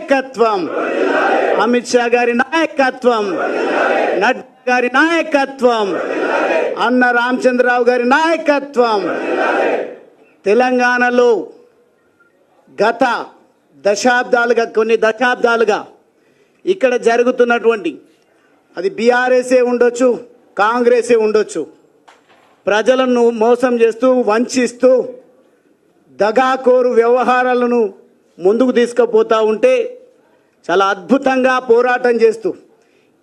నాయకత్వం, అమిత్ షా గారి నాయకత్వం, నడ్డా గారి నాయకత్వం, అన్న రామచంద్రరావు గారి నాయకత్వం. తెలంగాణలో గత కొన్ని దశాబ్దాలుగా ఇక్కడ జరుగుతున్నటువంటి అది బీఆర్ఎస్ఏ ఉండొచ్చు, కాంగ్రెసే ఉండొచ్చు, ప్రజలను మోసం చేస్తూ వంచిస్తూ దగాకోరు వ్యవహారాలను ముందుకు తీసుకుపోతూ ఉంటే చాలా అద్భుతంగా పోరాటం చేస్తూ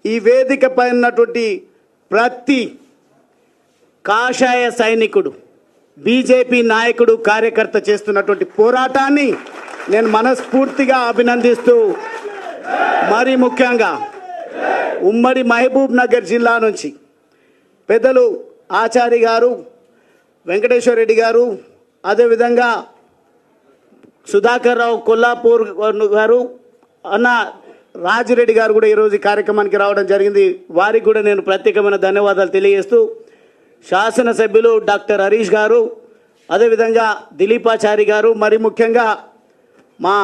ఈ వేదికపై ఉన్నటువంటి ప్రతి కాషాయ సైనికుడు, బీజేపీ నాయకుడు, కార్యకర్త చేస్తున్నటువంటి పోరాటాన్ని నేను మనస్ఫూర్తిగా అభినందిస్తూ, మరి ముఖ్యంగా ఉమ్మడి మహబూబ్ నగర్ జిల్లా నుంచి పెద్దలు ఆచారి గారు, వెంకటేశ్వర రెడ్డి గారు, అదేవిధంగా సుధాకర్ రావు కొల్లాపూర్ గారు, అన్న రాజిరెడ్డి గారు కూడా ఈరోజు ఈ కార్యక్రమానికి రావడం జరిగింది. వారికి కూడా నేను ప్రత్యేకమైన ధన్యవాదాలు తెలియజేస్తూ, శాసనసభ్యులు డాక్టర్ హరీష్ గారు, అదేవిధంగా దిలీపాచారి గారు, మరి ముఖ్యంగా మా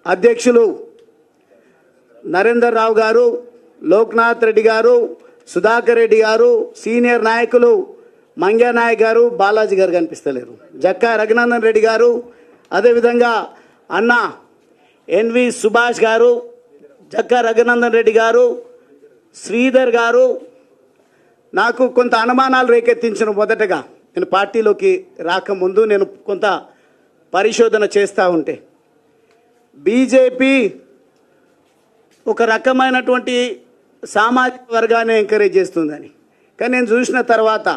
అధ్యక్షులు నరేందర్ రావు గారు, లోక్నాథ్ రెడ్డి గారు, సుధాకర్ రెడ్డి గారు, సీనియర్ నాయకులు మంగ్యానాయక్ గారు, బాలాజీ గారు కనిపిస్తలేరు, జక్కా రఘునందన్ రెడ్డి గారు, అదేవిధంగా అన్న ఎన్వి సుభాష్ గారు, జక్కా రఘునందన్ రెడ్డి గారు, శ్రీధర్ గారు. నాకు కొంత అనుమానాలు రేకెత్తించిన మొదటగా నేను పార్టీలోకి రాకముందు నేను కొంత పరిశోధన చేస్తూ ఉంటే బీజేపీ ఒక రకమైనటువంటి సామాజిక వర్గాన్ని ఎంకరేజ్ చేస్తుందని, కానీ నేను చూసిన తర్వాత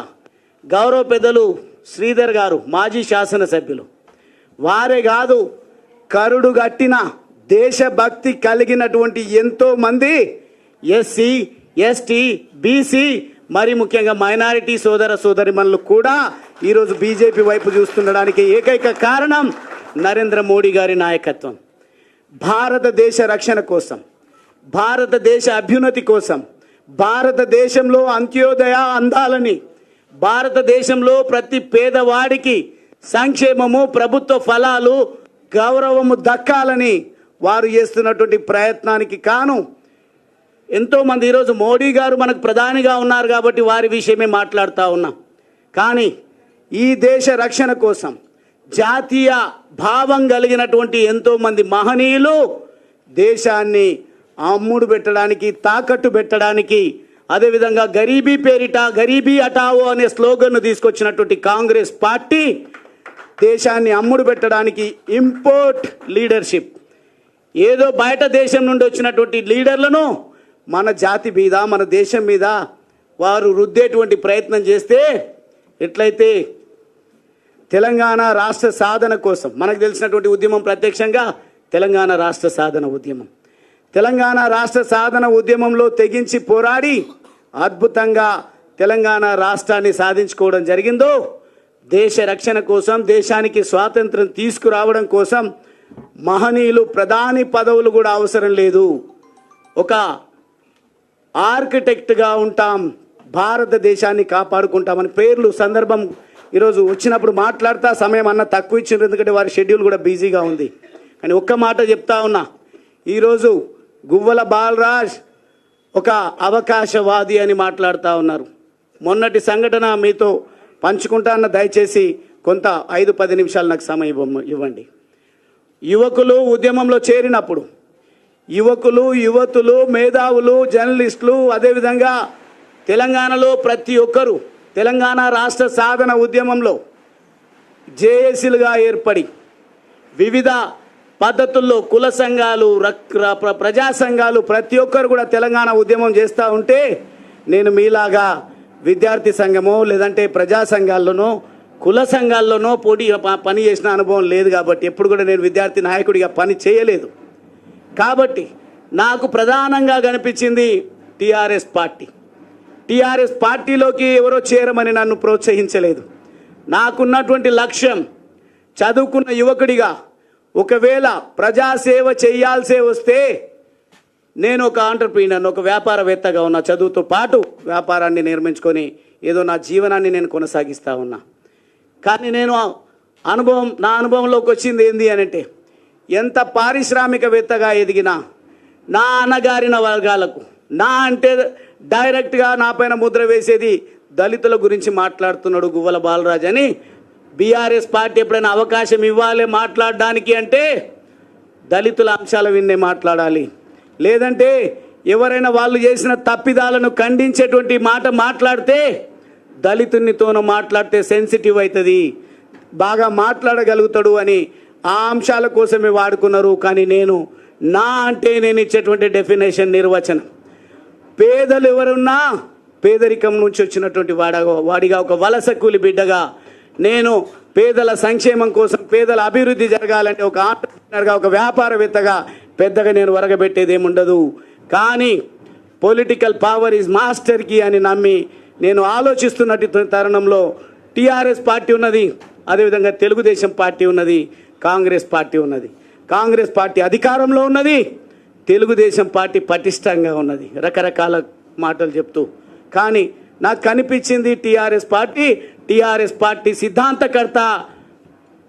గౌరవ పెద్దలు శ్రీధర్ గారు, మాజీ శాసనసభ్యులు, వారే కాదు కరుడు గట్టిన దేశభక్తి కలిగినటువంటి ఎంతోమంది ఎస్సీ, ఎస్టీ, బీసీ, మరి ముఖ్యంగా మైనారిటీ సోదర సోదరిమణులు కూడా ఈరోజు బీజేపీ వైపు చూస్తుండడానికి ఏకైక కారణం నరేంద్ర మోడీ గారి నాయకత్వం. భారతదేశ రక్షణ కోసం, భారతదేశ అభ్యున్నతి కోసం, భారతదేశంలో అంత్యోదయ అందాలని, భారతదేశంలో ప్రతి పేదవాడికి సంక్షేమము, ప్రభుత్వ ఫలాలు, గౌరవము దక్కాలని వారు చేస్తున్నటువంటి ప్రయత్నానికి కాను ఎంతోమంది ఈరోజు మోడీ గారు మనకు ప్రధానిగా ఉన్నారు కాబట్టి వారి విషయమే మాట్లాడుతూ ఉన్నాం. కానీ ఈ దేశ రక్షణ కోసం జాతీయ భావం కలిగినటువంటి ఎంతోమంది మహనీయులు దేశాన్ని అమ్ముడు పెట్టడానికి, తాకట్టు పెట్టడానికి, అదేవిధంగా గరీబీ పేరిట గరీబీ హటావో అనే స్లోగన్ను తీసుకొచ్చినటువంటి కాంగ్రెస్ పార్టీ దేశాన్ని అమ్ముడు పెట్టడానికి ఇంపోర్ట్ లీడర్షిప్, ఏదో బయట దేశం నుండి వచ్చినటువంటి లీడర్లను మన జాతి మీద, మన దేశం మీద వారు రుద్దేటువంటి ప్రయత్నం చేస్తే ఎట్లయితే తెలంగాణ రాష్ట్ర సాధన కోసం మనకు తెలిసినటువంటి ఉద్యమం ప్రత్యక్షంగా తెలంగాణ రాష్ట్ర సాధన ఉద్యమం, తెలంగాణ రాష్ట్ర సాధన ఉద్యమంలో తెగించి పోరాడి అద్భుతంగా తెలంగాణ రాష్ట్రాన్ని సాధించుకోవడం జరిగిందో, దేశ రక్షణ కోసం, దేశానికి స్వాతంత్రం తీసుకురావడం కోసం మహనీయులు ప్రధాని పదవులు కూడా అవసరం లేదు, ఒక ఆర్కిటెక్ట్గా ఉంటాం, భారతదేశాన్ని కాపాడుకుంటామని పేర్లు సందర్భం ఈరోజు వచ్చినప్పుడు మాట్లాడుతా సమయం అన్న తక్కువ ఇచ్చిండ్రు, ఎందుకంటే వారి షెడ్యూల్ కూడా బిజీగా ఉంది. కానీ ఒక్క మాట చెప్తా ఉన్నా, ఈరోజు గువ్వల బాలరాజ్ ఒక అవకాశవాది అని మాట్లాడుతూ ఉన్నారు. మొన్నటి సంఘటన మీతో పంచుకుంటా అన్న, దయచేసి కొంత 5-10 నిమిషాలు నాకు సమయం ఇవ్వండి. యువకులు ఉద్యమంలో చేరినప్పుడు యువకులు, యువతులు, మేధావులు, జర్నలిస్టులు, అదేవిధంగా తెలంగాణలో ప్రతి ఒక్కరూ తెలంగాణ రాష్ట్ర సాధన ఉద్యమంలో జేఏసీలుగా ఏర్పడి వివిధ పద్ధతుల్లో కుల సంఘాలు, ప్రజా సంఘాలు ప్రతి ఒక్కరు కూడా తెలంగాణ ఉద్యమం చేస్తూ ఉంటే నేను మీలాగా విద్యార్థి సంఘమో లేదంటే ప్రజా సంఘాల్లోనో కుల సంఘాల్లోనో పని చేసిన అనుభవం లేదు కాబట్టి ఎప్పుడు కూడా నేను విద్యార్థి నాయకుడిగా పని చేయలేదు. కాబట్టి నాకు ప్రధానంగా కనిపించింది టీఆర్ఎస్ పార్టీ. టీఆర్ఎస్ పార్టీలోకి ఎవరో చేరమని నన్ను ప్రోత్సహించలేదు. నాకున్నటువంటి లక్ష్యం చదువుకున్న యువకుడిగా ఒకవేళ ప్రజాసేవ చేయాల్సే వస్తే నేను ఒక ఆంటర్ప్రీనర్, ఒక వ్యాపారవేత్తగా ఉన్నా, చదువుతో పాటు వ్యాపారాన్ని నిర్మించుకొని ఏదో నా జీవనాన్ని నేను కొనసాగిస్తూ ఉన్నా. కానీ నేను నా అనుభవంలోకి వచ్చింది ఏంది అని అంటే ఎంత పారిశ్రామికవేత్తగా ఎదిగినా నా అణగారిన వర్గాలకు, నా అంటే డైరెక్ట్గా నా పైన ముద్ర వేసేది దళితుల గురించి మాట్లాడుతున్నాడు గువ్వల బాలరాజ్ అని బీఆర్ఎస్ పార్టీ ఎప్పుడైనా అవకాశం ఇవ్వాలి మాట్లాడడానికి అంటే దళితుల అంశాల విన్నే మాట్లాడాలి. లేదంటే ఎవరైనా వాళ్ళు చేసిన తప్పిదాలను ఖండించేటువంటి మాట మాట్లాడితే దళితునితోనూ మాట్లాడితే సెన్సిటివ్ అవుతుంది, బాగా మాట్లాడగలుగుతాడు అని ఆ అంశాల కోసమే వాడుకున్నారు. కానీ నా అంటే నేను ఇచ్చేటువంటి డెఫినేషన్ నిర్వచనం, పేదలు ఎవరున్నా పేదరికం నుంచి వచ్చినటువంటి వాడిగా ఒక వలస కూలి బిడ్డగా నేను పేదల సంక్షేమం కోసం, పేదల అభివృద్ధి జరగాలంటే ఒక ఆంటర్‌ప్రెన్యూర్‌గా, ఒక వ్యాపారవేత్తగా పెద్దగా నేను వరగబెట్టేది ఏముండదు. కానీ political power is master key అని నమ్మి నేను ఆలోచిస్తున్నట్టు తరుణంలో టీఆర్ఎస్ పార్టీ ఉన్నది, అదేవిధంగా తెలుగుదేశం పార్టీ ఉన్నది, కాంగ్రెస్ పార్టీ ఉన్నది. కాంగ్రెస్ పార్టీ అధికారంలో ఉన్నది, తెలుగుదేశం పార్టీ పటిష్టంగా ఉన్నది, రకరకాల మాటలు చెప్తూ. కానీ నాకు కనిపించింది టీఆర్ఎస్ పార్టీ సిద్ధాంతకర్త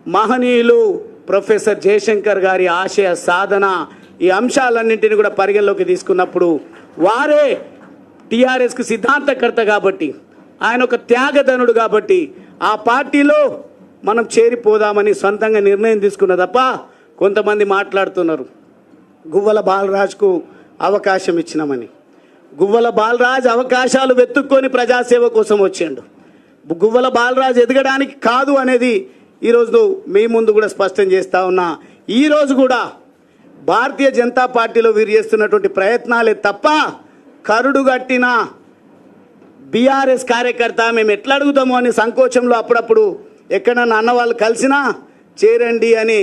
మహనీయులు ప్రొఫెసర్ జయశంకర్ గారి ఆశయ సాధన, ఈ అంశాలన్నింటినీ కూడా పరిగణలోకి తీసుకున్నప్పుడు వారే టీఆర్ఎస్కి సిద్ధాంతకర్త కాబట్టి, ఆయన ఒక త్యాగధనుడు కాబట్టి ఆ పార్టీలో మనం చేరిపోదామని సొంతంగా నిర్ణయం తీసుకున్న తప్ప కొంతమంది మాట్లాడుతున్నారు గువ్వల బాలరాజ్కు అవకాశం ఇచ్చినామని. గువ్వల బాలరాజ్ అవకాశాలు వెతుక్కొని ప్రజాసేవ కోసం వచ్చిండు. గువ్వల బాలరాజ్ ఎదగడానికి కాదు అనేది ఈరోజు మీ ముందు కూడా స్పష్టం చేస్తూ ఉన్నా. ఈరోజు కూడా భారతీయ జనతా పార్టీలో వీరు చేస్తున్నటువంటి ప్రయత్నాలే తప్ప కరుడు గట్టిన బీఆర్ఎస్ కార్యకర్త మేము ఎట్లా అడుగుతామో అని సంకోచంలో అప్పుడప్పుడు ఎక్కడన్నా అన్న వాళ్ళు కలిసినా చేరండి అని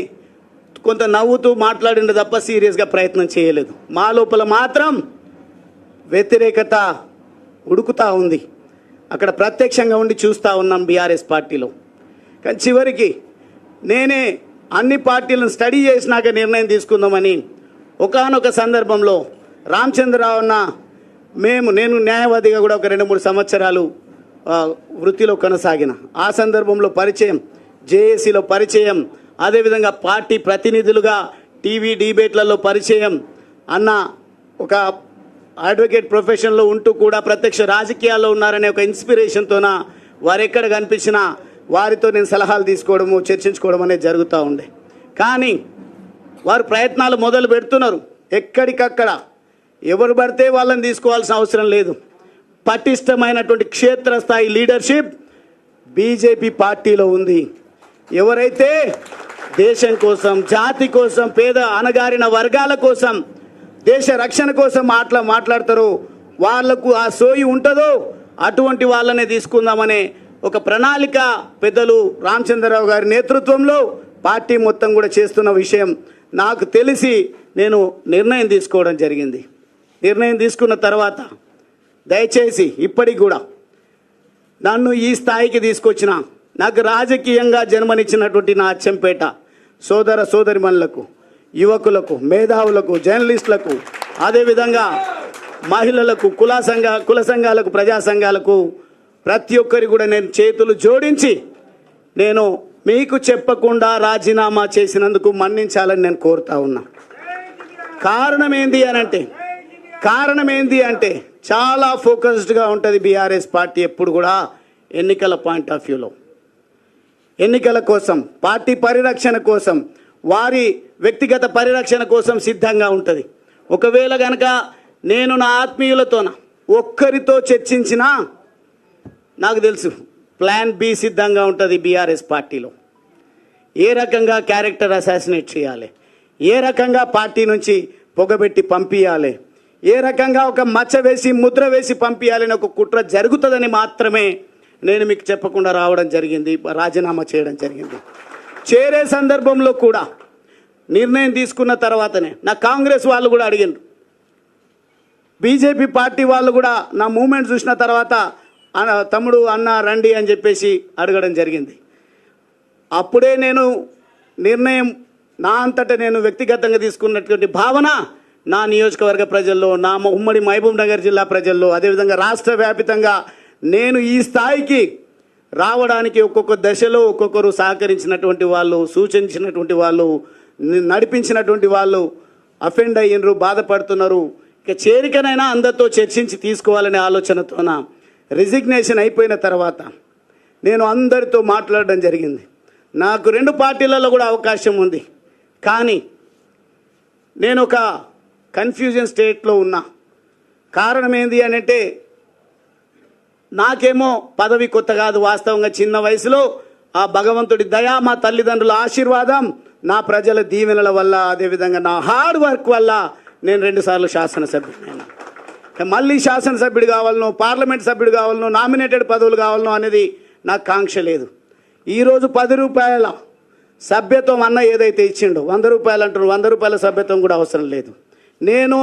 కొంత నవ్వుతూ మాట్లాడిండు తప్ప సీరియస్గా ప్రయత్నం చేయలేదు. మా లోపల మాత్రం వ్యతిరేకత ఉడుకుతూ ఉంది. అక్కడ ప్రత్యక్షంగా ఉండి చూస్తూ ఉన్నాం బీఆర్ఎస్ పార్టీలో. కానీ చివరికి నేనే అన్ని పార్టీలను స్టడీ చేసినాక నిర్ణయం తీసుకుందామని ఒకానొక సందర్భంలో రామచంద్రరావు అన్న నేను న్యాయవాదిగా కూడా ఒక 2-3 సంవత్సరాలు వృత్తిలో కొనసాగిన. ఆ సందర్భంలో పరిచయం, జేఏసీలో పరిచయం, అదేవిధంగా పార్టీ ప్రతినిధులుగా టీవీ డిబేట్లలో పరిచయం. అన్న ఒక అడ్వకేట్ ప్రొఫెషన్లో ఉంటూ కూడా ప్రత్యక్ష రాజకీయాల్లో ఉన్నారనే ఒక ఇన్స్పిరేషన్తోన వారు ఎక్కడ కనిపించినా వారితో నేను సలహాలు తీసుకోవడము, చర్చించుకోవడం అనేది జరుగుతూ ఉండే. కానీ వారు ప్రయత్నాలు మొదలు పెడుతున్నారు. ఎక్కడికక్కడ ఎవరు పడితే వాళ్ళని తీసుకోవాల్సిన అవసరం లేదు. పటిష్టమైనటువంటి క్షేత్రస్థాయి లీడర్షిప్ బీజేపీ పార్టీలో ఉంది. ఎవరైతే దేశం కోసం, జాతి కోసం, పేద అణగారిన వర్గాల కోసం, దేశ రక్షణ కోసం మాట్లాడతారో వాళ్లకు ఆ సోయి ఉంటుందో అటువంటి వాళ్ళనే తీసుకుందామనే ఒక ప్రణాళిక పెద్దలు రామచంద్రరావు గారి నేతృత్వంలో పార్టీ మొత్తం కూడా చేస్తున్న విషయం నాకు తెలిసి నేను నిర్ణయం తీసుకోవడం జరిగింది. నిర్ణయం తీసుకున్న తర్వాత దయచేసి ఇప్పటికి కూడా నన్ను ఈ స్థాయికి తీసుకొచ్చిన, నాకు రాజకీయంగా జన్మనిచ్చినటువంటి నా అచ్చంపేట సోదర సోదరిమణులకు, యువకులకు, మేధావులకు, జర్నలిస్టులకు, అదేవిధంగా మహిళలకు, కుల సంఘాలకు, ప్రజా సంఘాలకు ప్రతి ఒక్కరి కూడా నేను చేతులు జోడించి నేను మీకు చెప్పకుండా రాజీనామా చేసినందుకు మన్నించాలని నేను కోరుతా ఉన్నా. కారణం ఏంది అంటే చాలా ఫోకస్డ్గా ఉంటుంది బీఆర్ఎస్ పార్టీ ఎప్పుడు కూడా ఎన్నికల పాయింట్ ఆఫ్ వ్యూలో, ఎన్నికల కోసం, పార్టీ పరిరక్షణ కోసం, వారి వ్యక్తిగత పరిరక్షణ కోసం సిద్ధంగా ఉంటుంది. ఒకవేళ కనుక నేను నా ఆత్మీయులతోన ఒక్కరితో చర్చించినా నాకు తెలుసు ప్లాన్ బి సిద్ధంగా ఉంటుంది బీఆర్ఎస్ పార్టీలో. ఏ రకంగా క్యారెక్టర్ అసాసినేట్ చేయాలి, ఏ రకంగా పార్టీ నుంచి పొగబెట్టి పంపించాలి, ఏ రకంగా ఒక మచ్చ వేసి ముద్ర వేసి పంపించాలని ఒక కుట్ర జరుగుతుందని మాత్రమే నేను మీకు చెప్పకుండా రావడం జరిగింది, రాజీనామా చేయడం జరిగింది. చేరే సందర్భంలో కూడా నిర్ణయం తీసుకున్న తర్వాతనే నా కాంగ్రెస్ వాళ్ళు కూడా అడిగారు, బీజేపీ పార్టీ వాళ్ళు కూడా నా మూమెంట్ చూసిన తర్వాత తమ్ముడు అన్న రండి అని చెప్పేసి అడగడం జరిగింది. అప్పుడే నేను నిర్ణయం నా అంతటా నేను వ్యక్తిగతంగా తీసుకున్నటువంటి భావన నా నియోజకవర్గ ప్రజల్లో, నా ఉమ్మడి మహబూబ్ నగర్ జిల్లా ప్రజల్లో, అదేవిధంగా రాష్ట్ర వ్యాపితంగా నేను ఈ స్థాయికి రావడానికి ఒక్కొక్క దశలో ఒక్కొక్కరు సహకరించినటువంటి వాళ్ళు, సూచించినటువంటి వాళ్ళు, నడిపించినటువంటి వాళ్ళు అఫెండ్ అయ్యినరు, బాధపడుతున్నారు. ఇక చేరికనైనా అందరితో చర్చించి తీసుకోవాలనే ఆలోచనతోన రిజిగ్నేషన్ అయిపోయిన తర్వాత నేను అందరితో మాట్లాడడం జరిగింది. నాకు 2 పార్టీలలో కూడా అవకాశం ఉంది, కానీ నేను ఒక కన్ఫ్యూజన్ స్టేట్లో ఉన్నా. కారణం ఏంది అని అంటే, నాకేమో పదవి కొత్త కాదు, వాస్తవంగా చిన్న వయసులో ఆ భగవంతుడి దయ, మా తల్లిదండ్రుల ఆశీర్వాదం, నా ప్రజల దీవెనల వల్ల, అదేవిధంగా నా హార్డ్ వర్క్ వల్ల నేను 2 సార్లు శాసనసభ్యుడైనా. మళ్ళీ శాసనసభ్యుడు కావాలనో, పార్లమెంట్ సభ్యుడు కావాలనో, నామినేటెడ్ పదవులు కావాలనో అనేది నాకు కాంక్ష లేదు. ఈరోజు 10 రూపాయల సభ్యత్వం అన్న ఏదైతే ఇచ్చిండో, 100 రూపాయలు అంటున్నారు, 100 రూపాయల సభ్యత్వం కూడా అవసరం లేదు. నేను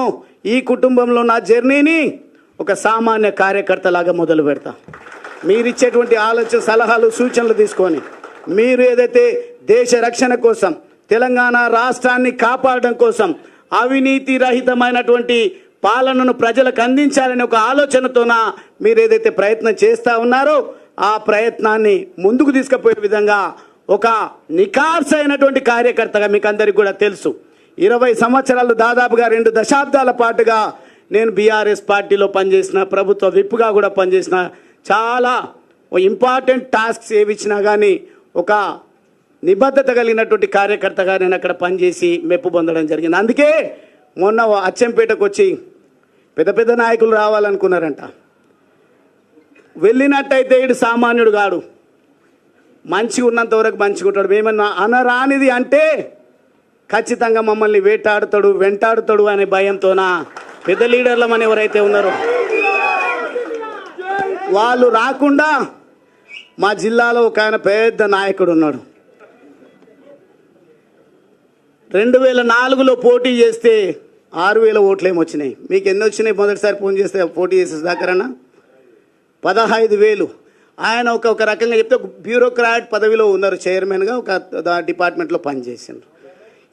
ఈ కుటుంబంలో నా జర్నీని ఒక సామాన్య కార్యకర్తలాగా మొదలు పెడతా. మీరిచ్చేటువంటి ఆలోచన, సలహాలు, సూచనలు తీసుకొని మీరు ఏదైతే దేశ రక్షణ కోసం, తెలంగాణ రాష్ట్రాన్ని కాపాడడం కోసం, అవినీతి రహితమైనటువంటి పాలనను ప్రజలకు అందించాలనే ఒక ఆలోచనతోన మీరు ఏదైతే ప్రయత్నం చేస్తూ ఉన్నారో, ఆ ప్రయత్నాన్ని ముందుకు తీసుకుపోయే విధంగా ఒక నిఖార్సైనటువంటి కార్యకర్తగా మీకు అందరికీ కూడా తెలుసు. 20 సంవత్సరాలు, దాదాపుగా 2 దశాబ్దాల పాటుగా నేను బీఆర్ఎస్ పార్టీలో పనిచేసిన, ప్రభుత్వ విప్పుగా కూడా పనిచేసిన, చాలా ఇంపార్టెంట్ టాస్క్స్ ఏవి ఇచ్చినా కానీ ఒక నిబద్ధత కలిగినటువంటి కార్యకర్తగా నేను అక్కడ పనిచేసి మెప్పు పొందడం జరిగింది. అందుకే మొన్న అచ్చంపేటకు వచ్చి పెద్ద పెద్ద నాయకులు రావాలనుకున్నారంట. వెళ్ళినట్టయితే ఇడు సామాన్యుడు కాడు, మంచిగా ఉన్నంత వరకు మంచిగా ఉంటాడు. మేమన్నా అనరానిది అంటే ఖచ్చితంగా మమ్మల్ని వేటాడుతాడు, వెంటాడుతాడు అనే భయంతోన పెద్ద లీడర్లమని ఎవరైతే ఉన్నారో వాళ్ళు రాకుండా మా జిల్లాలో ఒక ఆయన పెద్ద నాయకుడు ఉన్నాడు. 2004లో పోటీ చేస్తే 6,000 ఓట్లు ఏమొచ్చినాయి. మీకు ఎన్ని వచ్చినాయి? మొదటిసారి ఫోన్ చేస్తే పోటీ చేసే దాకరన్నా 15,000. ఆయన ఒక రకంగా చెప్తే బ్యూరోక్రాట్ పదవిలో ఉన్నారు, చైర్మన్గా ఒక డిపార్ట్మెంట్లో పనిచేసిండ్రు.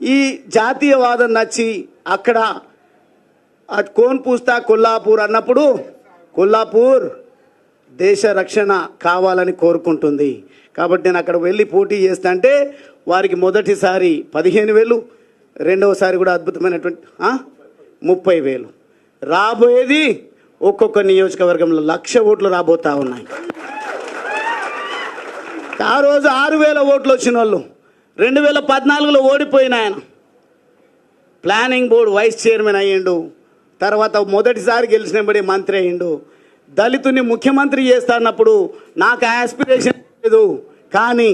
ఈ జాతీయవాదం నచ్చి అక్కడ కోన్ పూస్తా కొల్లాపూర్ అన్నప్పుడు, కొల్లాపూర్ దేశ రక్షణ కావాలని కోరుకుంటుంది కాబట్టి నేను అక్కడ వెళ్ళి పోటీ చేస్తా అంటే వారికి మొదటిసారి 15,000, రెండవసారి కూడా అద్భుతమైనటువంటి 30,000. రాబోయేది ఒక్కొక్క నియోజకవర్గంలో 1,00,000 ఓట్లు రాబోతా ఉన్నాయి. ఆ రోజు 6,000 ఓట్లు వచ్చిన వాళ్ళు 2014లో ఓడిపోయిన ఆయన ప్లానింగ్ బోర్డు వైస్ చైర్మన్ అయ్యిండు. తర్వాత మొదటిసారి గెలిచినబడి మంత్రి అయ్యిండు. దళితుని ముఖ్యమంత్రి చేస్తా అన్నప్పుడు నాకు ఆస్పిరేషన్ లేదు, కానీ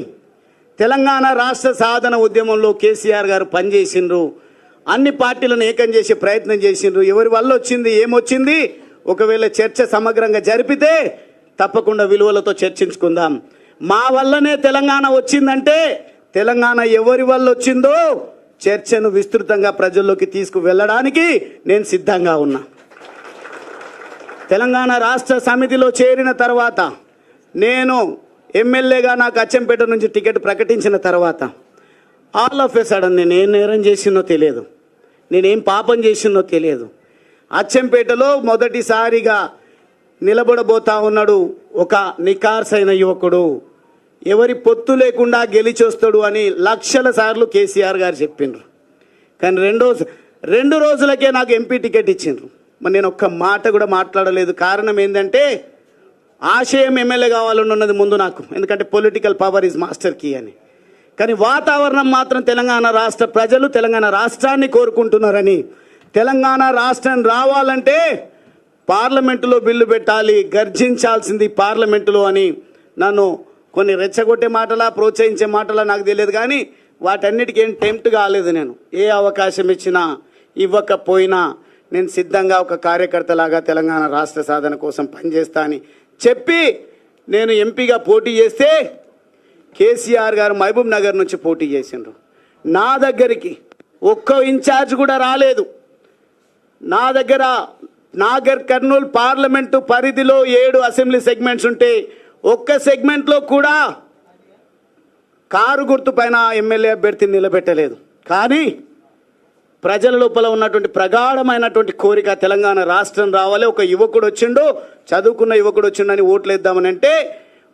తెలంగాణ రాష్ట్ర సాధన ఉద్యమంలో కేసీఆర్ గారు పనిచేసిండ్రు. అన్ని పార్టీలను ఏకం చేసే ప్రయత్నం చేసిండ్రు. ఎవరి వల్ల వచ్చింది, ఏమొచ్చింది, ఒకవేళ చర్చ సమగ్రంగా జరిపితే తప్పకుండా విలువలతో చర్చించుకుందాం. మా వల్లనే తెలంగాణ వచ్చిందంటే తెలంగాణ ఎవరి వల్ల వచ్చిందో చర్చను విస్తృతంగా ప్రజల్లోకి తీసుకువెళ్ళడానికి నేను సిద్ధంగా ఉన్నా. తెలంగాణ రాష్ట్ర సమితిలో చేరిన తర్వాత, నేను ఎమ్మెల్యేగా నాకు అచ్చంపేట నుంచి టికెట్ ప్రకటించిన తర్వాత ఆల్ ఆఫ్ ఎ సడన్ నేనేం నేరం చేసినో తెలియదు, నేనేం పాపం చేసినో తెలియదు. అచ్చంపేటలో మొదటిసారిగా నిలబడబోతా ఉన్నాడు ఒక నికార్సైన యువకుడు, ఎవరి పొత్తు లేకుండా గెలిచొస్తాడు అని లక్షల సార్లు కేసీఆర్ గారు చెప్పిండ్రు. కానీ రెండు రోజులకే నాకు ఎంపీ టికెట్ ఇచ్చిండ్రు. మరి నేను ఒక్క మాట కూడా మాట్లాడలేదు. కారణం ఏంటంటే ఆశయం ఎమ్మెల్యే కావాలని ఉన్నది ముందు నాకు, ఎందుకంటే political power is master key అని. కానీ వాతావరణం మాత్రం తెలంగాణ రాష్ట్ర ప్రజలు తెలంగాణ రాష్ట్రాన్ని కోరుకుంటున్నారని, తెలంగాణ రాష్ట్రం రావాలంటే పార్లమెంటులో బిల్లు పెట్టాలి, గర్జించాల్సింది పార్లమెంటులో అని నన్ను కొన్ని రెచ్చగొట్టే మాటలా, ప్రోత్సహించే మాటలా నాకు తెలియదు, కానీ వాటన్నిటికీ ఏం టెంప్ట్ కాలేదు. నేను ఏ అవకాశం ఇచ్చినా ఇవ్వకపోయినా నేను సిద్ధంగా ఒక కార్యకర్తలాగా తెలంగాణ రాష్ట్ర సాధన కోసం పనిచేస్తా అని చెప్పి నేను ఎంపీగా పోటీ చేస్తే కేసీఆర్ గారు మహబూబ్ నగర్ నుంచి పోటీ చేసిండ్రు. నా దగ్గరికి ఒక్క ఇన్ఛార్జ్ కూడా రాలేదు. నా దగ్గర నాగర్ కర్నూలు పార్లమెంటు పరిధిలో 7 అసెంబ్లీ సెగ్మెంట్స్ ఉంటే ఒక్క సెగ్మెంట్లో కూడా కారు గుర్తు పైన ఎమ్మెల్యే అభ్యర్థిని నిలబెట్టలేదు. కానీ ప్రజల లోపల ఉన్నటువంటి ప్రగాఢమైనటువంటి కోరిక తెలంగాణ రాష్ట్రం రావాలి, ఒక యువకుడు వచ్చిండు, చదువుకున్న యువకుడు వచ్చిండని ఓట్లు వేద్దామని అంటే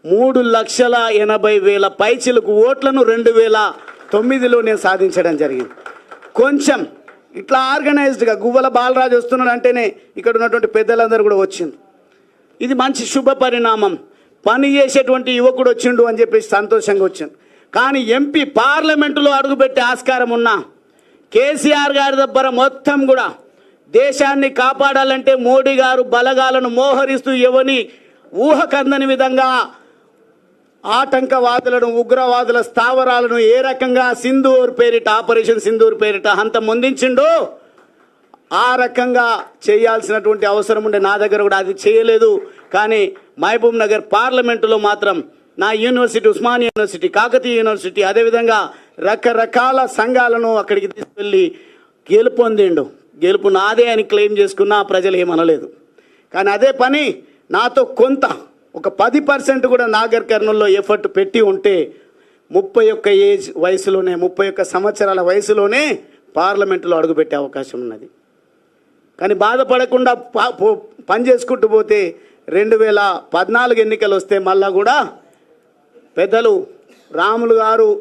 3,80,000 పైచిలకు ఓట్లను 2009లో నేను సాధించడం జరిగింది. కొంచెం ఇట్లా ఆర్గనైజ్డ్గా గువ్వల బాలరాజు వస్తున్నాడు అంటేనే ఇక్కడ ఉన్నటువంటి పెద్దలందరూ కూడా వచ్చింది. ఇది మంచి శుభ పరిణామం. పని చేసేటువంటి యువకుడు వచ్చిండు అని చెప్పేసి సంతోషంగా వచ్చింది. కానీ ఎంపీ పార్లమెంటులో అడుగుపెట్టే ఆస్కారం ఉన్నా కేసీఆర్ గారి దగ్గర మొత్తం కూడా దేశాన్ని కాపాడాలంటే మోడీ గారు బలగాలను మోహరిస్తూ ఎవని ఊహకందని విధంగా ఆటంకవాదులను ఉగ్రవాదుల స్థావరాలను ఏ రకంగా సింధూర్ పేరిట ఆపరేషన్ సింధూర్ పేరిట అంత ముందించిండో ఆ రకంగా చేయాల్సినటువంటి అవసరం ఉండే నా దగ్గర కూడా అది చేయలేదు. కానీ మహబూబ్ నగర్ పార్లమెంటులో మాత్రం నా university Osmania university Kakatiya university అదేవిధంగా రకరకాల సంఘాలను అక్కడికి తీసుకెళ్ళి గెలుపొందిండు. గెలుపు నాదే అని క్లెయిమ్ చేసుకున్నా ప్రజలు ఏమనలేదు. కానీ అదే పని నాతో కొంత ఒక 10% కూడా నాగర్ కర్నూల్లో ఎఫర్ట్ పెట్టి ఉంటే 31 సంవత్సరాల వయసులోనే పార్లమెంటులో అడుగుపెట్టే అవకాశం ఉన్నది. కానీ బాధపడకుండా పని చేసుకుంటూ పోతే 2014 ఎన్నికలు వస్తే మళ్ళా కూడా పెద్దలు రాములు గారు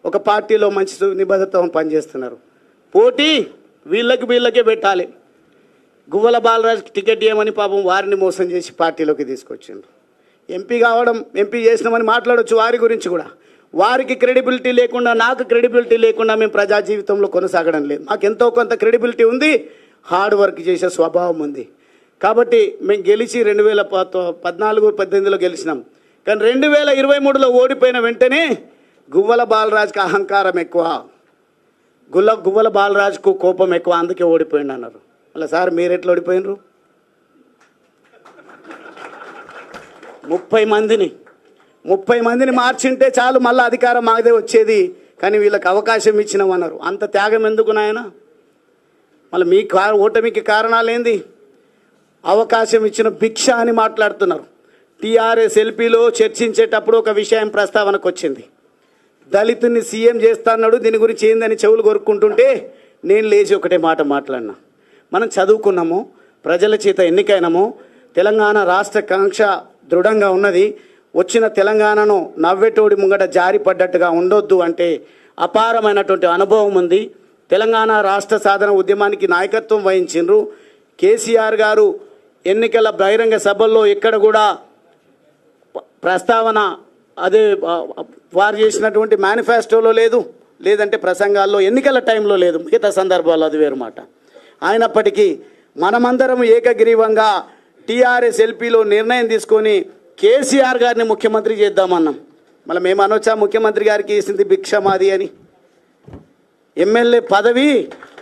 ఒక పార్టీలో మంచి నిబద్ధతతో పనిచేస్తున్నారు. పోటీ వీళ్ళకే పెట్టాలి. గువ్వల బాలరాజు టికెట్ ఇవ్వమని పాపం వారిని మోసం చేసి పార్టీలోకి తీసుకొచ్చిండ్రు. ఎంపీ చేసినామని మాట్లాడవచ్చు వారి గురించి కూడా. వారికి క్రెడిబిలిటీ లేకుండా నాకు క్రెడిబిలిటీ లేకుండా మేము ప్రజా జీవితంలో కొనసాగడం లేదు. మాకు ఎంతో కొంత క్రెడిబిలిటీ ఉంది, హార్డ్ వర్క్ చేసే స్వభావం ఉంది. కాబట్టి మేము గెలిచి 2014-18లో గెలిచినాం. కానీ 2023లో ఓడిపోయిన వెంటనే గువ్వల బాలరాజుకి అహంకారం ఎక్కువ, గువ్వల బాలరాజుకు కోపం ఎక్కువ, అందుకే ఓడిపోయింది అన్నారు. అలా సార్ మీరు ఎట్లా ఓడిపోయినరు? 30 మందిని మార్చింటే చాలు మళ్ళీ అధికారం మాదే వచ్చేది. కానీ వీళ్ళకి అవకాశం ఇచ్చినామన్నారు. అంత త్యాగం ఎందుకు నాయన? మళ్ళీ మీ ఓటమికి కారణాలు ఏంది? అవకాశం ఇచ్చిన భిక్ష అని మాట్లాడుతున్నారు. టీఆర్ఎస్ ఎల్పీలో చర్చించేటప్పుడు ఒక విషయం ప్రస్తావనకు వచ్చింది. దళితుని సీఎం చేస్తాన్నాడు, దీని గురించి ఏందని చెవులు కొరుక్కుంటుంటే నేను లేచి ఒకటే మాట మాట్లాడినా. మనం చదువుకున్నాము, ప్రజల చేత ఎన్నికైనాము, తెలంగాణ రాష్ట్ర కాంక్ష దృఢంగా ఉన్నది. వచ్చిన తెలంగాణను నవ్వెటోడి ముంగట జారి పడ్డట్టుగా ఉండొద్దు అంటే అపారమైనటువంటి అనుభవం ఉంది. తెలంగాణ రాష్ట్ర సాధన ఉద్యమానికి నాయకత్వం వహించిండ్రు. కేసీఆర్ గారు ఎన్నికల బహిరంగ సభల్లో ఎక్కడ కూడా ప్రస్తావన అదే వారు చేసినటువంటి మేనిఫెస్టోలో లేదు, లేదంటే ప్రసంగాల్లో ఎన్నికల టైంలో లేదు, మిగతా సందర్భాల్లో అది వేరు మాట. అయినప్పటికీ మనమందరం ఏకగ్రీవంగా టీఆర్ఎస్ ఎల్పీలో నిర్ణయం తీసుకొని కేసీఆర్ గారిని ముఖ్యమంత్రి చేద్దామన్నాం. మళ్ళీ మేము అనొచ్చా ముఖ్యమంత్రి గారికి వేసింది భిక్ష మాది అని? ఎమ్మెల్యే పదవి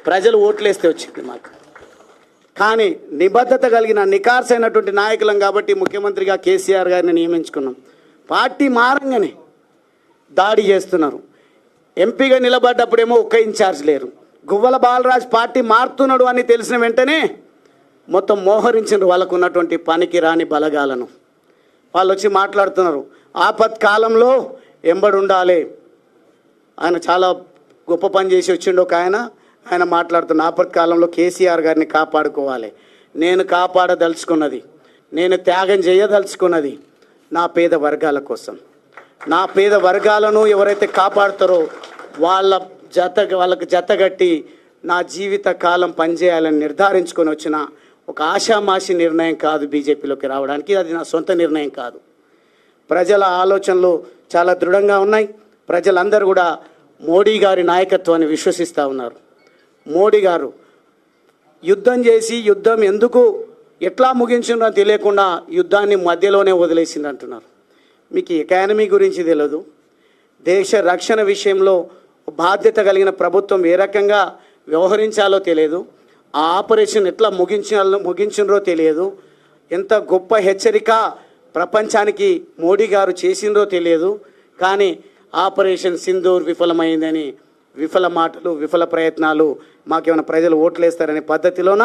ప్రజలు ఓట్లేస్తే వచ్చింది మాకు. కానీ నిబద్ధత కలిగిన నికార్సైనటువంటి నాయకులం కాబట్టి ముఖ్యమంత్రిగా కేసీఆర్ గారిని నియమించుకున్నాం. పార్టీ మారంగానే దాడి చేస్తున్నారు. ఎంపీగా నిలబడ్డప్పుడేమో ఒక్క ఇన్ఛార్జ్ లేరు. గువ్వల బాలరాజు పార్టీ మారుతున్నాడు అని తెలిసిన వెంటనే మొత్తం మోహరించారు వాళ్ళకు ఉన్నటువంటి పనికి రాని బలగాలను. వాళ్ళు వచ్చి మాట్లాడుతున్నారు, ఆపత్కాలంలో ఎంబడి ఉండాలి. ఆయన చాలా గొప్ప పని చేసి వచ్చిండు ఒక ఆయన మాట్లాడుతున్న ఆపత్కాలంలో కేసీఆర్ గారిని కాపాడుకోవాలి. నేను కాపాడదలుచుకున్నది, నేను త్యాగం చేయదలుచుకున్నది నా పేద వర్గాల కోసం. నా పేద వర్గాలను ఎవరైతే కాపాడుతారో వాళ్ళకు జతగట్టి నా జీవిత కాలం పనిచేయాలని నిర్ధారించుకొని వచ్చిన ఒక ఆషామాషి నిర్ణయం కాదు బీజేపీలోకి రావడానికి. అది నా సొంత నిర్ణయం కాదు. ప్రజల ఆలోచనలు చాలా దృఢంగా ఉన్నాయి. ప్రజలందరూ కూడా మోడీ గారి నాయకత్వాన్ని విశ్వసిస్తూ ఉన్నారు. మోడీ గారు యుద్ధం చేసి యుద్ధం ఎందుకు ఎట్లా ముగించిందో తెలియకుండా యుద్ధాన్ని మధ్యలోనే వదిలేసింది అంటున్నారు. మీకు ఎకానమీ గురించి తెలియదు, దేశ రక్షణ విషయంలో బాధ్యత కలిగిన ప్రభుత్వం ఏ రకంగా వ్యవహరించాలో తెలియదు, ఆ ఆపరేషన్ ఎట్లా ముగించినరో తెలియదు, ఎంత గొప్ప హెచ్చరిక ప్రపంచానికి మోడీ గారు చేసిందో తెలియదు. కానీ ఆపరేషన్ సింధూర్ విఫలమైందని విఫల మాటలు, విఫల ప్రయత్నాలు, మాకేమైనా ప్రజలు ఓట్లేస్తారనే పద్ధతిలోన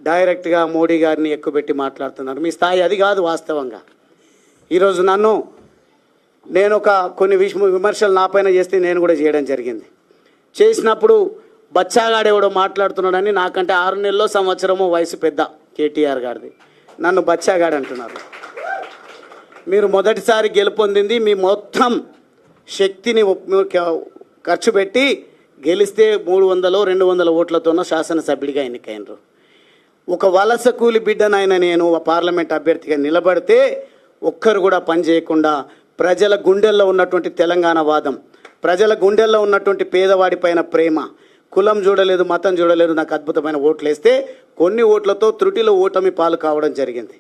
డైరెక్ట్గా మోడీ గారిని ఎక్కుపెట్టి మాట్లాడుతున్నారు. మీ స్థాయి అది కాదు. వాస్తవంగా ఈరోజు నేను కొన్ని విమర్శలు నా పైన చేస్తే నేను కూడా చేయడం జరిగింది. చేసినప్పుడు బచ్చాగాడెవడో మాట్లాడుతున్నాడని, నాకంటే 6 నెలల్లో సంవత్సరమో వయసు పెద్ద కేటీఆర్ గారిది, నన్ను బచ్చాగాడు అంటున్నారు. మీరు మొదటిసారి గెలుపొందింది మీ మొత్తం శక్తిని ఖర్చు పెట్టి గెలిస్తే 300-200 ఓట్లతోనో శాసనసభ్యుడిగా ఎన్నికైనరు. ఒక వలస కూలి బిడ్డనైనా నేను పార్లమెంట్ అభ్యర్థిగా నిలబడితే ఒక్కరు కూడా పని చేయకుండా ప్రజల గుండెల్లో ఉన్నటువంటి తెలంగాణ వాదం, ప్రజల గుండెల్లో ఉన్నటువంటి పేదవాడి పైన ప్రేమ, కులం చూడలేదు, మతం చూడలేదు, నాకు అద్భుతమైన ఓట్లు వేస్తే కొన్ని ఓట్లతో త్రుటిలో ఓటమి పాలు కావడం జరిగింది.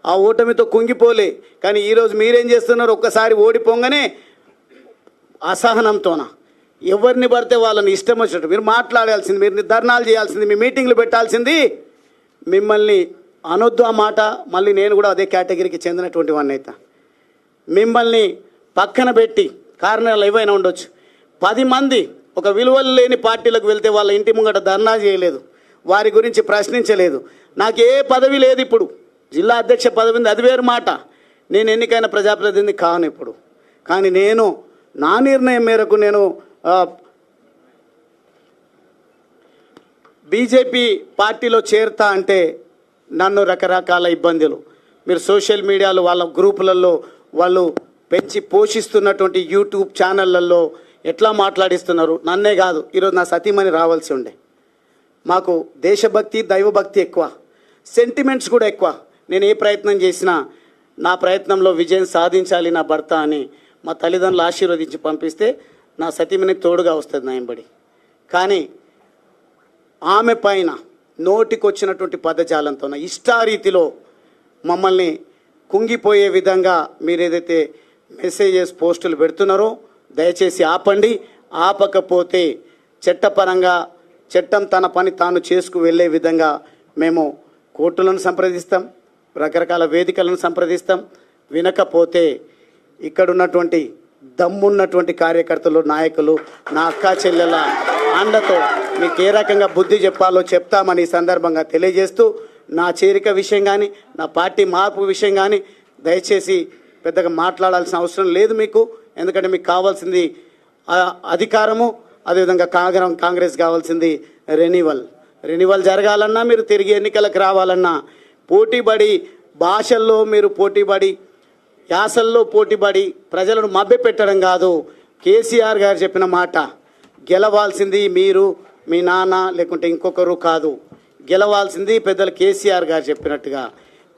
ఆ ఓటమితో కుంగిపోలే. కానీ ఈరోజు మీరేం చేస్తున్నారు? ఒక్కసారి ఓడిపోగానే అసహనంతోన ఎవరిని పడితే వాళ్ళని ఇష్టం వచ్చినట్టు మీరు మాట్లాడాల్సింది, మీరు ధర్నాలు చేయాల్సింది, మీ మీటింగ్లు పెట్టాల్సింది. మిమ్మల్ని అనొద్దు ఆ మాట. మళ్ళీ నేను కూడా అదే కేటగిరీకి చెందినటువంటి వాడిని అయితే మిమ్మల్ని పక్కన పెట్టి కారణాలు ఏవైనా ఉండొచ్చు. 10 మంది ఒక విలువలు లేని పార్టీలకు వెళ్తే వాళ్ళ ఇంటి ముంగట ధర్నా చేయలేదు, వారి గురించి ప్రశ్నించలేదు. నాకు ఏ పదవి లేదు. ఇప్పుడు జిల్లా అధ్యక్ష పదవి ఉంది, అది వేరు మాట. నేను ఎన్నికైన ప్రజాప్రతినిధి కాను ఇప్పుడు. కానీ నేను నా నిర్ణయం మేరకు నేను బీజేపీ పార్టీలో చేరుతా అంటే నన్ను రకరకాల ఇబ్బందులు మీరు సోషల్ మీడియాలో వాళ్ళ గ్రూపులలో వాళ్ళు పెంచి పోషిస్తున్నటువంటి యూట్యూబ్ ఛానళ్ళల్లో ఎట్లా మాట్లాడిస్తున్నారు. నన్నే కాదు, ఈరోజు నా సతీమణి రావాల్సి ఉండే. మాకు దేశభక్తి దైవభక్తి ఎక్కువ, సెంటిమెంట్స్ కూడా ఎక్కువ. నేను ఏ ప్రయత్నం చేసినా నా ప్రయత్నంలో విజయం సాధించాలి నా భర్త అని మా తల్లిదండ్రులు ఆశీర్వదించి పంపిస్తే నా సతీమణి తోడుగా వస్తుంది నా ఎంబడి. కానీ ఆమె పైన నోటికొచ్చినటువంటి పదజాలంతో ఇష్టారీతిలో మమ్మల్ని కుంగిపోయే విధంగా మీరు ఏదైతే మెసేజెస్ పోస్టులు పెడుతున్నారో దయచేసి ఆపండి. ఆపకపోతే చట్టపరంగా చట్టం తన పని తాను చేసుకు వెళ్ళే విధంగా మేము కోర్టులను సంప్రదిస్తాం, రకరకాల వేదికలను సంప్రదిస్తాం. వినకపోతే ఇక్కడున్నటువంటి దమ్మున్నటువంటి కార్యకర్తలు, నాయకులు, నా అక్కా చెల్లెల అండతో మీకు ఏ రకంగా బుద్ధి చెప్పాలో చెప్తామని ఈ సందర్భంగా తెలియజేస్తూ, నా చేరిక విషయం కానీ నా పార్టీ మార్పు విషయం కానీ దయచేసి పెద్దగా మాట్లాడాల్సిన అవసరం లేదు మీకు. ఎందుకంటే మీకు కావాల్సింది అధికారము, అదేవిధంగా కాంగ్రెస్ కావాల్సింది రెన్యువల్ జరగాలన్నా, మీరు తిరిగి ఎన్నికలకు రావాలన్నా పోటీపడి భాషల్లో మీరు పోటీపడి యాసల్లో పోటీపడి ప్రజలను మభ్యపెట్టడం కాదు. కేసీఆర్ గారు చెప్పిన మాట, గెలవాల్సింది మీరు, మీ నాన్న, లేకుంటే ఇంకొకరు కాదు. గెలవాల్సింది పెద్దలు కేసీఆర్ గారు చెప్పినట్టుగా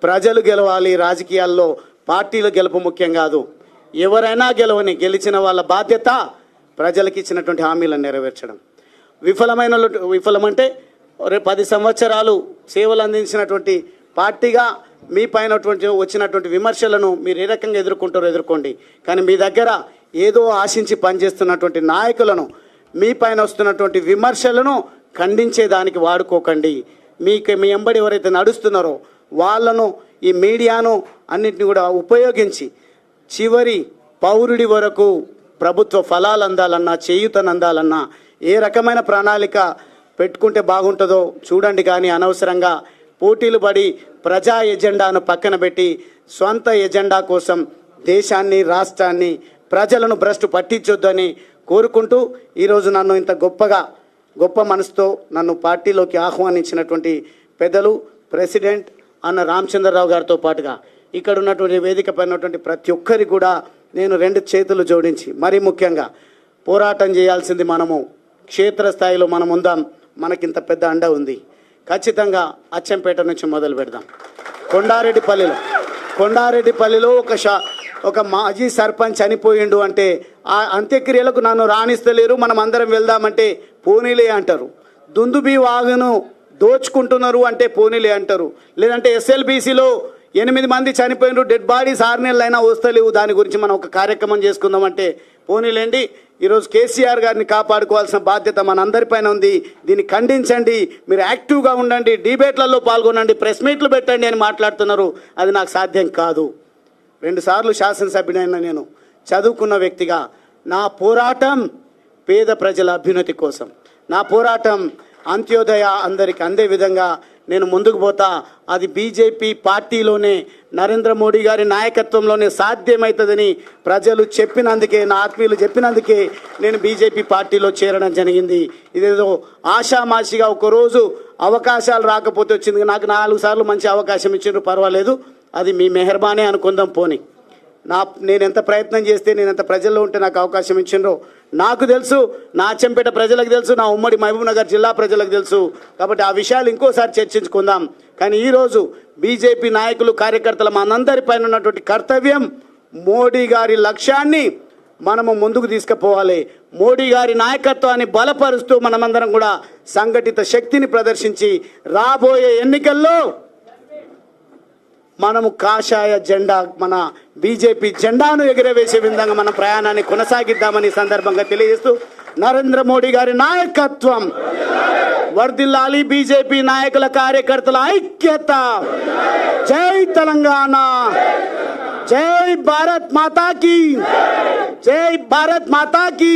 ప్రజలు గెలవాలి. రాజకీయాల్లో పార్టీల గెలుపు ముఖ్యం కాదు. ఎవరైనా గెలవని, గెలిచిన వాళ్ళ బాధ్యత ప్రజలకు ఇచ్చినటువంటి హామీలను నెరవేర్చడం. విఫలమంటే 10 సంవత్సరాలు సేవలు అందించినటువంటి పార్టీగా మీ పైన వచ్చినటువంటి విమర్శలను మీరు ఏ రకంగా ఎదుర్కొంటారో ఎదుర్కోండి. కానీ మీ దగ్గర ఏదో ఆశించి పనిచేస్తున్నటువంటి నాయకులను, మీ పైన వస్తున్నటువంటి విమర్శలను ఖండించేదానికి వాడుకోకండి. మీ ఎంబడి ఎవరైతే నడుస్తున్నారో వాళ్ళను, ఈ మీడియాను అన్నింటినీ కూడా ఉపయోగించి చివరి పౌరుడి వరకు ప్రభుత్వ ఫలాలు అందాలన్నా, చేయూతను అందాలన్నా ఏ రకమైన ప్రణాళిక పెట్టుకుంటే బాగుంటుందో చూడండి. కానీ అనవసరంగా పోటీలు పడి ప్రజా ఎజెండాను పక్కన పెట్టి స్వంత ఎజెండా కోసం దేశాన్ని, రాష్ట్రాన్ని, ప్రజలను భ్రష్టు పట్టించొద్దని కోరుకుంటూ ఈరోజు నన్ను ఇంత గొప్ప మనసుతో నన్ను పార్టీలోకి ఆహ్వానించినటువంటి పెద్దలు ప్రెసిడెంట్ అన్న రామచంద్రరావు గారితో పాటుగా ఇక్కడ ఉన్నటువంటి వేదిక పైన ఉన్నటువంటి ప్రతి ఒక్కరికి కూడా నేను 2 చేతులు జోడించి మరీ ముఖ్యంగా పోరాటం చేయాల్సింది మనము క్షేత్రస్థాయిలో మనం ఉందాం. మనకింత పెద్ద అండ ఉంది. ఖచ్చితంగా అచ్చంపేట నుంచి మొదలు పెడదాం. కొండారెడ్డిపల్లిలో ఒక మాజీ సర్పంచ్ చనిపోయిండు అంటే ఆ అంత్యక్రియలకు నన్ను రాణిస్తలేరు, మనం అందరం వెళ్దామంటే పోనీలే అంటారు. దుందుబి వాగును దోచుకుంటున్నారు అంటే పోనీలే అంటారు. లేదంటే ఎస్ఎల్బీసీలో 8 మంది చనిపోయినారు, డెడ్ బాడీస్ 6 నెలలైనా వస్తలేవు, దాని గురించి మనం ఒక కార్యక్రమం చేసుకుందామంటే పోనీలేండి. ఈరోజు కేసీఆర్ గారిని కాపాడుకోవాల్సిన బాధ్యత మనందరిపైన ఉంది. దీన్ని ఖండించండి, మీరు యాక్టివ్గా ఉండండి, డిబేట్లలో పాల్గొనండి, ప్రెస్ మీట్లు పెట్టండి అని మాట్లాడుతున్నారు. అది నాకు సాధ్యం కాదు. 2 సార్లు శాసనసభ్యుడైన నేను చదువుకున్న వ్యక్తిగా నా పోరాటం పేద ప్రజల అభ్యున్నతి కోసం, నా పోరాటం అంత్యోదయ అందరికి అందే విధంగా నేను ముందుకు పోతా. అది బీజేపీ పార్టీలోనే, నరేంద్ర మోడీ గారి నాయకత్వంలోనే సాధ్యమవుతుందని ప్రజలు చెప్పినందుకే, నా ఆత్మీయులు చెప్పినందుకే నేను బీజేపీ పార్టీలో చేరడం జరిగింది. ఇదేదో ఆషామాషిగా ఒకరోజు అవకాశాలు రాకపోతే వచ్చింది. నాకు 4 సార్లు మంచి అవకాశం ఇచ్చారు, పర్వాలేదు, అది మీ మెహర్బానే అనుకుందాం పోని. నేను ఎంత ప్రయత్నం చేస్తే, నేను ఎంత ప్రజల్లో ఉంటే నాకు అవకాశం ఇచ్చిండ్రో నాకు తెలుసు, నా అచ్చంపేట ప్రజలకు తెలుసు, నా ఉమ్మడి మహబూబ్ నగర్ జిల్లా ప్రజలకు తెలుసు. కాబట్టి ఆ విషయాలు ఇంకోసారి చర్చించుకుందాం. కానీ ఈరోజు బీజేపీ నాయకులు, కార్యకర్తలు మనందరి పైన ఉన్నటువంటి కర్తవ్యం మోడీ గారి లక్ష్యాన్ని మనము ముందుకు తీసుకుపోవాలి. మోడీ గారి నాయకత్వాన్ని బలపరుస్తూ మనమందరం కూడా సంఘటిత శక్తిని ప్రదర్శించి రాబోయే ఎన్నికల్లో మనము కాషాయ జెండా, మన బీజేపీ జెండాను ఎగురవేసే విధంగా మన ప్రయాణాన్ని కొనసాగిద్దామని సందర్భంగా తెలియజేస్తూ, నరేంద్ర మోడీ గారి నాయకత్వం వర్ధిల్లాలి. బీజేపీ నాయకుల, కార్యకర్తల ఐక్యత. జై తెలంగాణ, జై భారత్ మాతా కీ, జై భారత్ మాతా కీ.